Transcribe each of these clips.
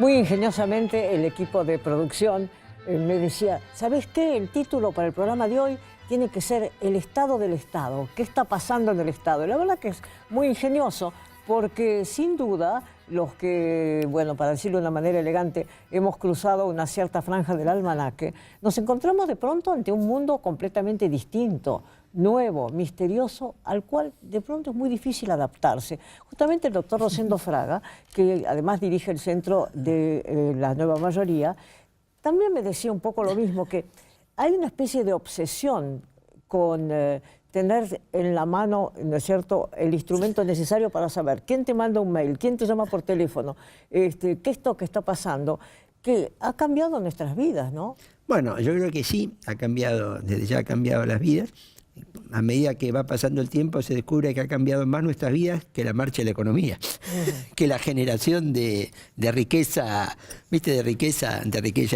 Muy ingeniosamente el equipo de producción me decía, ¿sabes qué? El título para el programa de hoy tiene que ser El Estado del Estado. ¿Qué está pasando en el Estado? Y la verdad que es muy ingenioso porque sin duda los que, bueno, para decirlo de una manera elegante, hemos cruzado una cierta franja del almanaque, nos encontramos de pronto ante un mundo completamente distinto, nuevo, misterioso, al cual de pronto es muy difícil adaptarse. Justamente el doctor Rosendo Fraga, que además dirige el Centro de la Nueva Mayoría, también me decía un poco lo mismo, que hay una especie de obsesión con tener en la mano, ¿no es cierto?, el instrumento necesario para saber quién te manda un mail, quién te llama por teléfono, qué es esto que está pasando, que ha cambiado nuestras vidas, ¿no? Bueno, yo creo que sí, ha cambiado, desde ya ha cambiado las vidas. A medida que va pasando el tiempo se descubre que ha cambiado más nuestras vidas que la marcha de la economía, que la generación de riqueza, ¿viste? De riqueza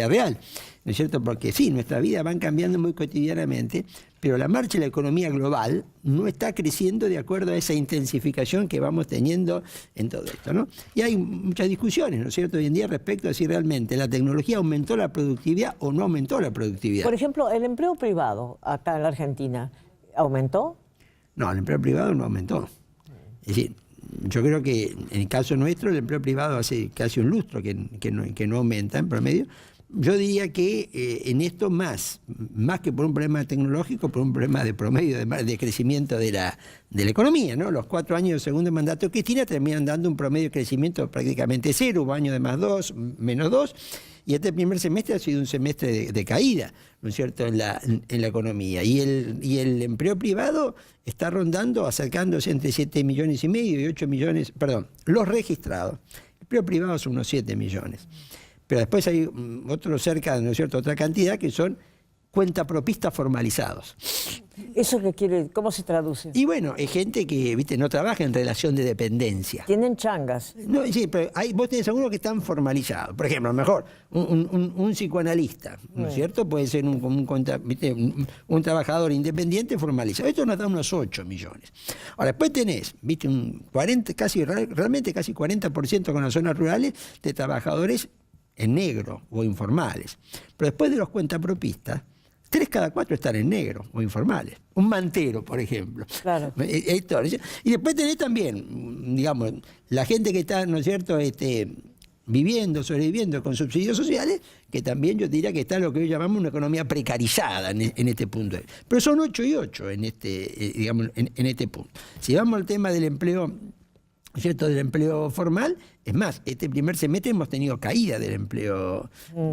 real, ¿no es cierto? Porque sí, nuestras vidas van cambiando muy cotidianamente, pero la marcha de la economía global no está creciendo de acuerdo a esa intensificación que vamos teniendo en todo esto, ¿no? Y hay muchas discusiones, ¿no es cierto?, hoy en día respecto a si realmente la tecnología aumentó la productividad o no aumentó la productividad. Por ejemplo, el empleo privado acá en la Argentina, ¿aumentó? No, el empleo privado no aumentó. Es decir, yo creo que en el caso nuestro el empleo privado hace casi un lustro que no aumenta en promedio. Yo diría que en esto más que por un problema tecnológico, por un problema de promedio de crecimiento de la economía, ¿no? Los 4 años del segundo mandato de Cristina terminan dando un promedio de crecimiento prácticamente cero, hubo años de +2, -2, y este primer semestre ha sido un semestre de caída, ¿no es cierto?, en la economía. Y el empleo privado está rondando, acercándose entre 7,5 millones y 8 millones, perdón, los registrados. El empleo privado son unos 7 millones. Pero después hay otro cerca, ¿no es cierto?, otra cantidad que son cuentapropistas formalizados. ¿Eso qué quiere? ¿Cómo se traduce? Y bueno, es gente que, viste, no trabaja en relación de dependencia. Tienen changas. No, sí, pero vos tenés algunos que están formalizados. Por ejemplo, a lo mejor un psicoanalista, ¿no es cierto? Puede ser un trabajador independiente formalizado. Esto nos da unos 8 millones. Ahora, después tenés, viste, realmente casi 40% con las zonas rurales de trabajadores en negro o informales. Pero después de los cuentapropistas, 3 cada 4 están en negro o informales. Un mantero, por ejemplo. Claro. Y después tenés también, digamos, la gente que está, ¿no es cierto?, sobreviviendo con subsidios sociales, que también yo diría que está lo que hoy llamamos una economía precarizada en este punto. Pero son 8 y 8 en este punto. Si vamos al tema del empleo, ¿cierto?, del empleo formal, es más, este primer semestre hemos tenido caída del empleo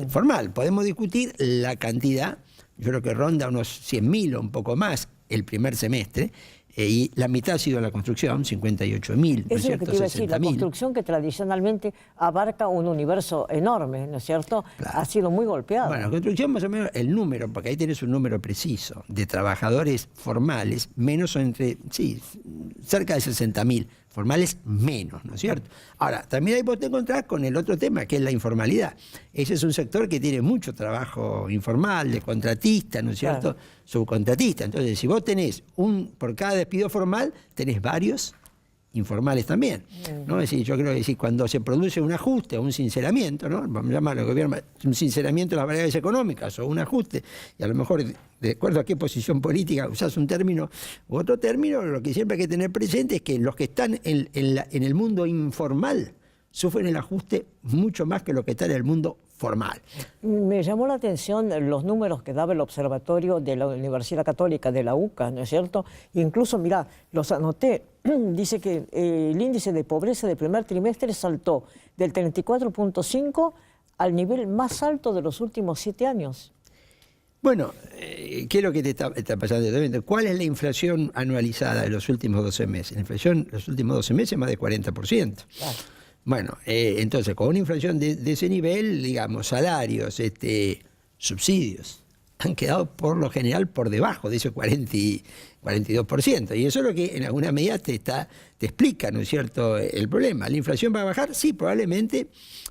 formal. Podemos discutir la cantidad, yo creo que ronda unos 100.000 o un poco más el primer semestre, y la mitad ha sido la construcción, 58.000, ¿no es cierto? Eso es lo que te iba a decir, la construcción que tradicionalmente abarca un universo enorme, ¿no es cierto? Claro. Ha sido muy golpeada. Bueno, la construcción más o menos, el número, porque ahí tenés un número preciso, de trabajadores formales, menos o entre, sí, cerca de 60.000. Formales menos, ¿no es cierto? Ahora, también ahí vos te encontrás con el otro tema, que es la informalidad. Ese es un sector que tiene mucho trabajo informal, de contratista, ¿no es cierto? Claro. Subcontratista. Entonces, si vos tenés por cada despido formal, tenés varios informales también, ¿no? Es decir, yo creo que cuando se produce un ajuste o un sinceramiento, ¿no?, vamos a llamarlo gobierno, un sinceramiento de las variables económicas o un ajuste, y a lo mejor de acuerdo a qué posición política usás un término u otro término, lo que siempre hay que tener presente es que los que están en el mundo informal sufren el ajuste mucho más que los que están en el mundo formal. Me llamó la atención los números que daba el observatorio de la Universidad Católica, de la UCA, ¿no es cierto? Incluso, mirá, los anoté, dice que el índice de pobreza del primer trimestre saltó del 34,5 al nivel más alto de los últimos 7 años. Bueno, ¿qué es lo que te está pasando? ¿Cuál es la inflación anualizada de los últimos 12 meses? La inflación de los últimos 12 meses es más de 40%. Claro. Bueno, entonces, con una inflación de ese nivel, digamos, salarios, subsidios, han quedado por lo general por debajo de ese 42%. Y eso es lo que en alguna medida te explica, ¿no es cierto?, el problema. ¿La inflación va a bajar? Sí, probablemente,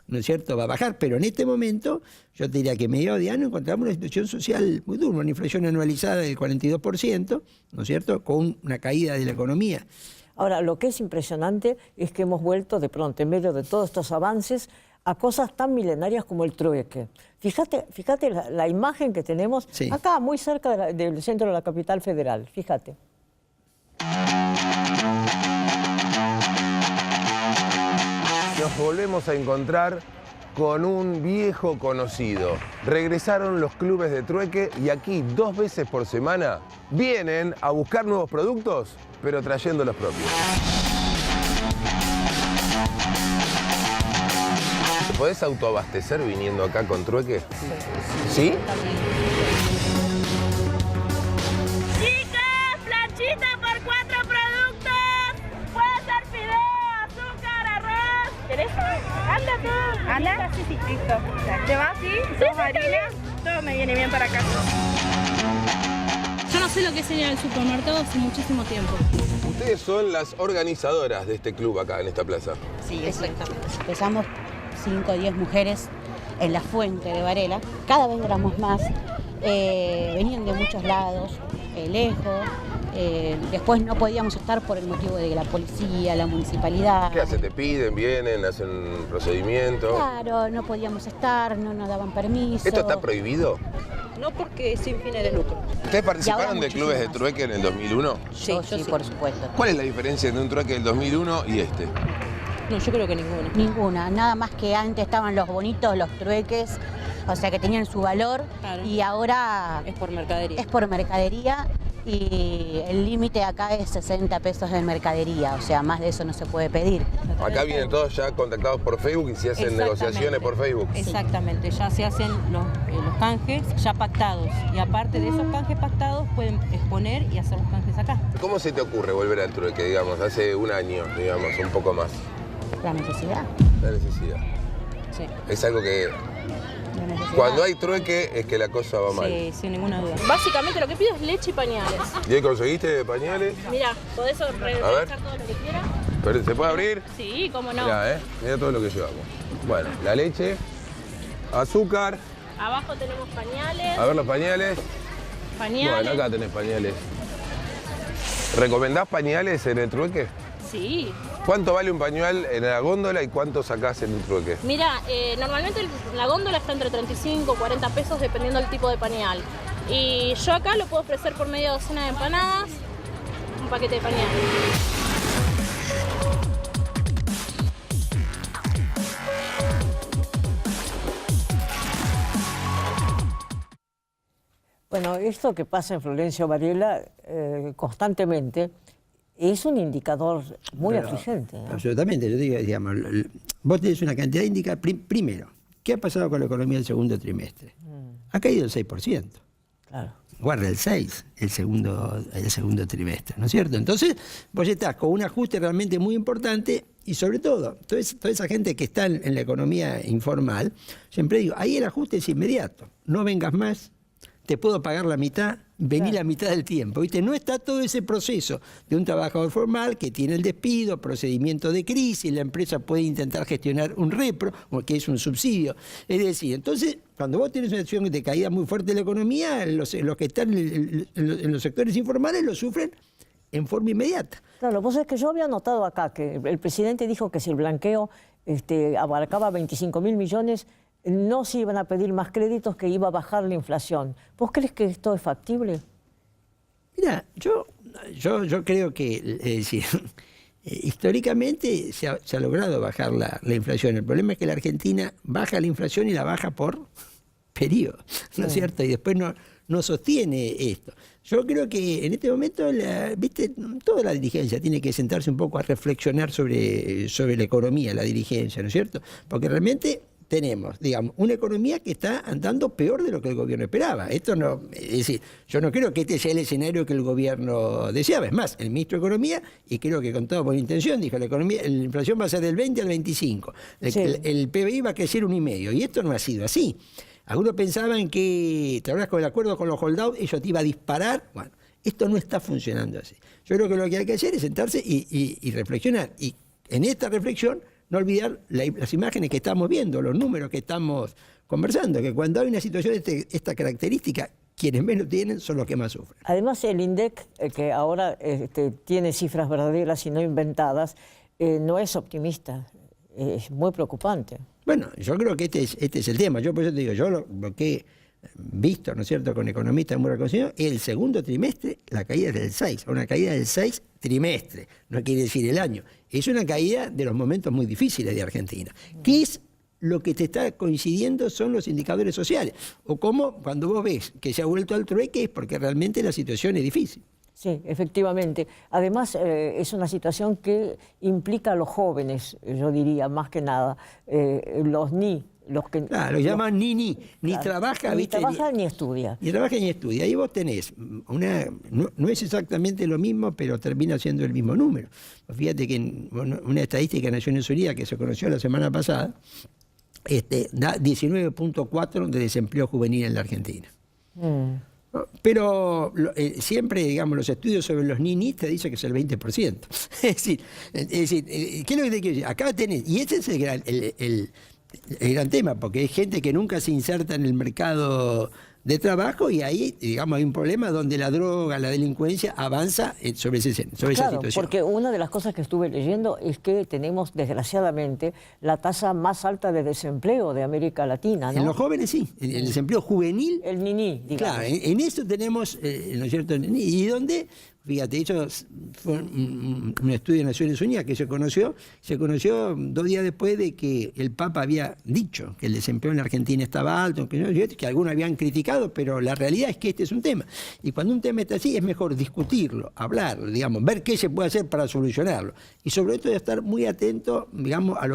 ¿no es cierto?, va a bajar, pero en este momento yo te diría que mediados de año encontramos una situación social muy dura, una inflación anualizada del 42%, ¿no es cierto?, con una caída de la economía. Ahora, lo que es impresionante es que hemos vuelto de pronto, en medio de todos estos avances, a cosas tan milenarias como el trueque. Fíjate la imagen que tenemos acá, muy cerca del centro de la capital federal, fíjate. Nos volvemos a encontrar con un viejo conocido. Regresaron los clubes de trueque y aquí 2 veces por semana vienen a buscar nuevos productos, pero trayendo los propios. ¿Te podés autoabastecer viniendo acá con trueque? ¿Sí? Chicas, planchita por 4 productos. Puede ser fideo, azúcar, arroz. ¿Querés? Anda tú. ¿Anda? Sí, listo. ¿Te va así? ¿Dos harinas? Todo me viene bien para acá. Yo no sé lo que es ir al supermercado hace muchísimo tiempo. Ustedes son las organizadoras de este club acá en esta plaza. Sí, exactamente. Empezamos 5 o 10 mujeres en la fuente de Varela. Cada vez éramos más. Venían de muchos lados, lejos. Después no podíamos estar por el motivo de la policía, la municipalidad. ¿Qué hacen? ¿Te piden, vienen, hacen un procedimiento? Claro, no podíamos estar, no nos daban permiso. ¿Esto está prohibido? No, porque sin fines de lucro. ¿Ustedes participaron de clubes de más. trueque en el 2001? Sí, sí, por supuesto. ¿Cuál es la diferencia entre un trueque del 2001 y este? No, yo creo que ninguna. Ninguna, nada más que antes estaban los bonitos, los trueques, o sea que tenían su valor, Claro. y ahora Es por mercadería. es por mercadería y el límite acá es 60 pesos de mercadería, o sea, más de eso no se puede pedir. Acá vienen todos ya contactados por Facebook y se hacen Exactamente. negociaciones por Facebook. Exactamente, ya se hacen los canjes ya pactados. Y aparte de esos canjes pactados, pueden exponer y hacer los canjes acá. ¿Cómo se te ocurre volver al trueque, digamos, hace un año, digamos, un poco más? La necesidad. La necesidad. Sí. Es algo que La necesidad. cuando hay trueque es que la cosa va mal. Sí, sin ninguna duda. Básicamente lo que pido es leche y pañales. ¿Y ahí conseguiste pañales? Mira, podés revisar todo lo que quieras. ¿Pero ¿se puede abrir? Sí, cómo no. Mirá, mirá todo lo que llevamos. Bueno, la leche, azúcar, Abajo tenemos pañales. a ver los pañales. Pañales. Bueno, acá tenés pañales. ¿Recomendás pañales en el trueque? Sí. ¿Cuánto vale un pañal en la góndola y cuánto sacás en el trueque? Mira, normalmente la góndola está entre 35 y 40 pesos dependiendo del tipo de pañal. Y yo acá lo puedo ofrecer por media docena de empanadas, un paquete de pañales. Bueno, esto que pasa en Florencio Varela constantemente es un indicador muy Pero, afligente, ¿no? Absolutamente, yo digo, digamos, vos tenés una cantidad de indicadores. Primero, ¿qué ha pasado con la economía del segundo trimestre? Ha caído el 6%. Claro. Guarda el 6, el segundo trimestre, ¿no es cierto? Entonces, vos estás con un ajuste realmente muy importante y sobre todo, toda esa gente que está en la economía informal, siempre digo, ahí el ajuste es inmediato, no vengas más, te puedo pagar la mitad, vení la mitad del tiempo, ¿viste? No está todo ese proceso de un trabajador formal que tiene el despido, procedimiento de crisis, la empresa puede intentar gestionar un repro, que es un subsidio. Es decir, entonces, cuando vos tenés una situación de caída muy fuerte de la economía, los que están en los sectores informales lo sufren en forma inmediata. Claro, vos es que yo había notado acá que el presidente dijo que si el blanqueo abarcaba 25.000 millones, no se iban a pedir más créditos, que iba a bajar la inflación. ¿Vos crees que esto es factible? Mira, yo creo que históricamente se ha logrado bajar la inflación. El problema es que la Argentina baja la inflación y la baja por periodo, ¿no es cierto? Y después no sostiene esto. Yo creo que en este momento, viste, toda la dirigencia tiene que sentarse un poco a reflexionar sobre la economía, la dirigencia, ¿no es cierto? Porque realmente tenemos, digamos, una economía que está andando peor de lo que el gobierno esperaba. Esto no, es decir, yo no creo que este sea el escenario que el gobierno deseaba. Es más, el ministro de Economía, y creo que con toda buena intención, dijo, la inflación va a ser del 20 al 25. El PBI va a crecer 1,5. Y esto no ha sido así. Algunos pensaban que, ¿te acuerdas con el acuerdo con los holdouts, eso te iba a disparar? Bueno, esto no está funcionando así. Yo creo que lo que hay que hacer es sentarse y reflexionar. Y en esta reflexión, no olvidar las imágenes que estamos viendo, los números que estamos conversando, que cuando hay una situación de esta característica, quienes menos tienen son los que más sufren. Además, el INDEC, que ahora tiene cifras verdaderas y no inventadas, no es optimista, es muy preocupante. Bueno, yo creo que este es el tema. Yo por eso te digo, yo lo que he visto, ¿no es cierto?, con economistas muy reconocidos, el segundo trimestre, la caída es del 6, una caída del 6 trimestre, no quiere decir el año. Es una caída de los momentos muy difíciles de Argentina. ¿Qué es lo que te está coincidiendo? Son los indicadores sociales. O como cuando vos ves que se ha vuelto al trueque es porque realmente la situación es difícil. Sí, efectivamente. Además, es una situación que implica a los jóvenes, yo diría, más que nada, los que... Claro, lo llaman ni claro, trabaja, ni ¿viste? trabaja ni estudia. Ni trabaja ni estudia. Ahí vos tenés no es exactamente lo mismo, pero termina siendo el mismo número. Fíjate que en una estadística de Naciones Unidas que se conoció la semana pasada, da 19.4 de desempleo juvenil en la Argentina. Pero siempre, digamos, los estudios sobre los ninis te dicen que es el 20%. Es decir, ¿qué es lo que te quiero decir? Acá tenés, y ese es el gran tema, porque hay gente que nunca se inserta en el mercado de trabajo y ahí, digamos, hay un problema donde la droga, la delincuencia avanza sobre esa situación. Porque una de las cosas que estuve leyendo es que tenemos, desgraciadamente, la tasa más alta de desempleo de América Latina, ¿no? En los jóvenes sí, el desempleo juvenil. El niní, digamos. Claro, en eso tenemos, ¿no es cierto? Y donde, fíjate, eso fue un estudio de Naciones Unidas que se conoció 2 días después de que el Papa había dicho que el desempleo en la Argentina estaba alto, que algunos habían criticado, pero la realidad es que este es un tema. Y cuando un tema está así, es mejor discutirlo, hablarlo, digamos, ver qué se puede hacer para solucionarlo. Y sobre todo estar muy atento, digamos, a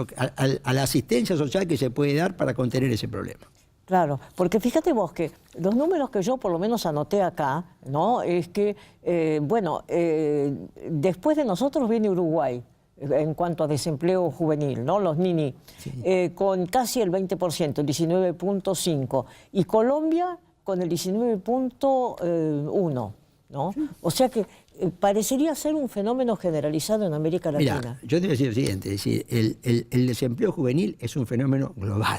la asistencia social que se puede dar para contener ese problema. Claro, porque fíjate vos que los números que yo por lo menos anoté acá, ¿no? Es que, después de nosotros viene Uruguay en cuanto a desempleo juvenil, ¿no? Los niní, sí. Con casi el 20%, el 19.5%, y Colombia con el 19.1%, ¿no? Sí. O sea que parecería ser un fenómeno generalizado en América Latina. Mira, yo te voy a decir lo siguiente, es decir, el desempleo juvenil es un fenómeno global.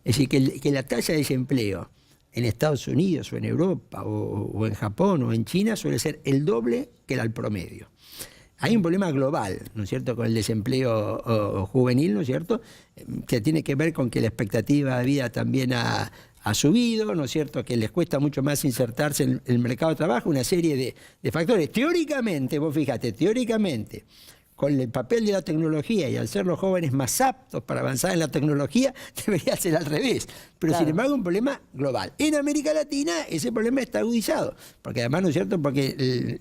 Es decir, que la tasa de desempleo en Estados Unidos o en Europa o en Japón o en China suele ser el doble que el promedio. Hay un problema global, ¿no es cierto?, con el desempleo juvenil, ¿no es cierto?, que tiene que ver con que la expectativa de vida también ha subido, ¿no es cierto?, que les cuesta mucho más insertarse en el mercado de trabajo, una serie de factores. Teóricamente, vos fíjate, con el papel de la tecnología y al ser los jóvenes más aptos para avanzar en la tecnología, debería ser al revés. Pero claro, sin embargo, un problema global. En América Latina ese problema está agudizado, porque además, ¿no es cierto?, porque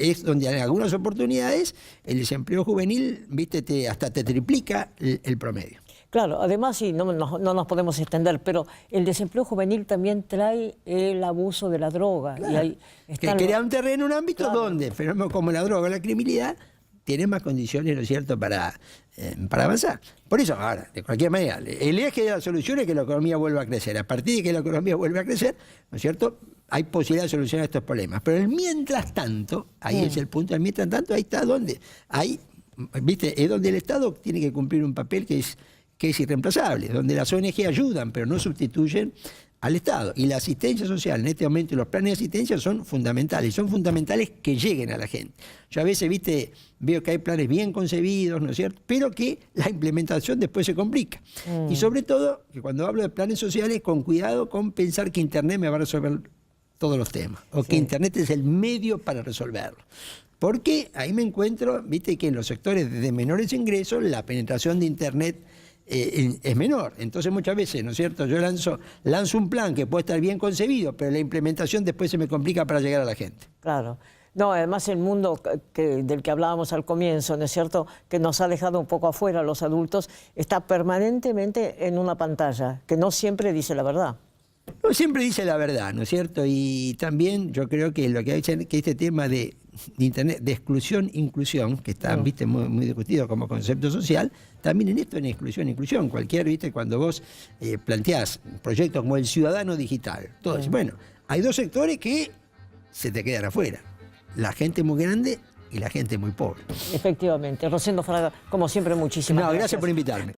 es donde en algunas oportunidades el desempleo juvenil, viste, hasta te triplica el promedio. Claro, además, y no nos podemos extender, pero el desempleo juvenil también trae el abuso de la droga. Claro, y ahí que crea un terreno, un ámbito, claro, donde fenómenos como la droga o la criminalidad tienen más condiciones, ¿no es cierto?, para avanzar. Por eso, ahora, de cualquier manera, el eje de la solución es que la economía vuelva a crecer. A partir de que la economía vuelva a crecer, ¿no es cierto?, hay posibilidad de solucionar estos problemas. Pero el mientras tanto, ahí es el punto, el mientras tanto, ahí está donde ¿viste?, es donde el Estado tiene que cumplir un papel que es irreemplazable, donde las ONG ayudan, pero no sustituyen al Estado. Y la asistencia social en este momento y los planes de asistencia son fundamentales que lleguen a la gente. Yo a veces, veo que hay planes bien concebidos, ¿no es cierto?, pero que la implementación después se complica. Y sobre todo, que cuando hablo de planes sociales, con cuidado con pensar que Internet me va a resolver todos los temas, o que Internet es el medio para resolverlo. Porque ahí me encuentro, que en los sectores de menores ingresos la penetración de Internet es menor. Entonces muchas veces, ¿no es cierto?, yo lanzo un plan que puede estar bien concebido, pero la implementación después se me complica para llegar a la gente. Claro. No, además el mundo del que hablábamos al comienzo, ¿no es cierto?, que nos ha dejado un poco afuera a los adultos, está permanentemente en una pantalla, que no siempre dice la verdad. No siempre dice la verdad, ¿no es cierto? Y también yo creo que lo que hay que este tema de Internet, de exclusión-inclusión, que está, muy, muy discutido como concepto social, también en esto en exclusión-inclusión. Cuando vos planteás proyectos como el ciudadano digital, todo eso, bueno, hay dos sectores que se te quedan afuera. La gente muy grande y la gente muy pobre. Efectivamente. Rosendo Fraga, como siempre, muchísimas gracias. Gracias por invitarme.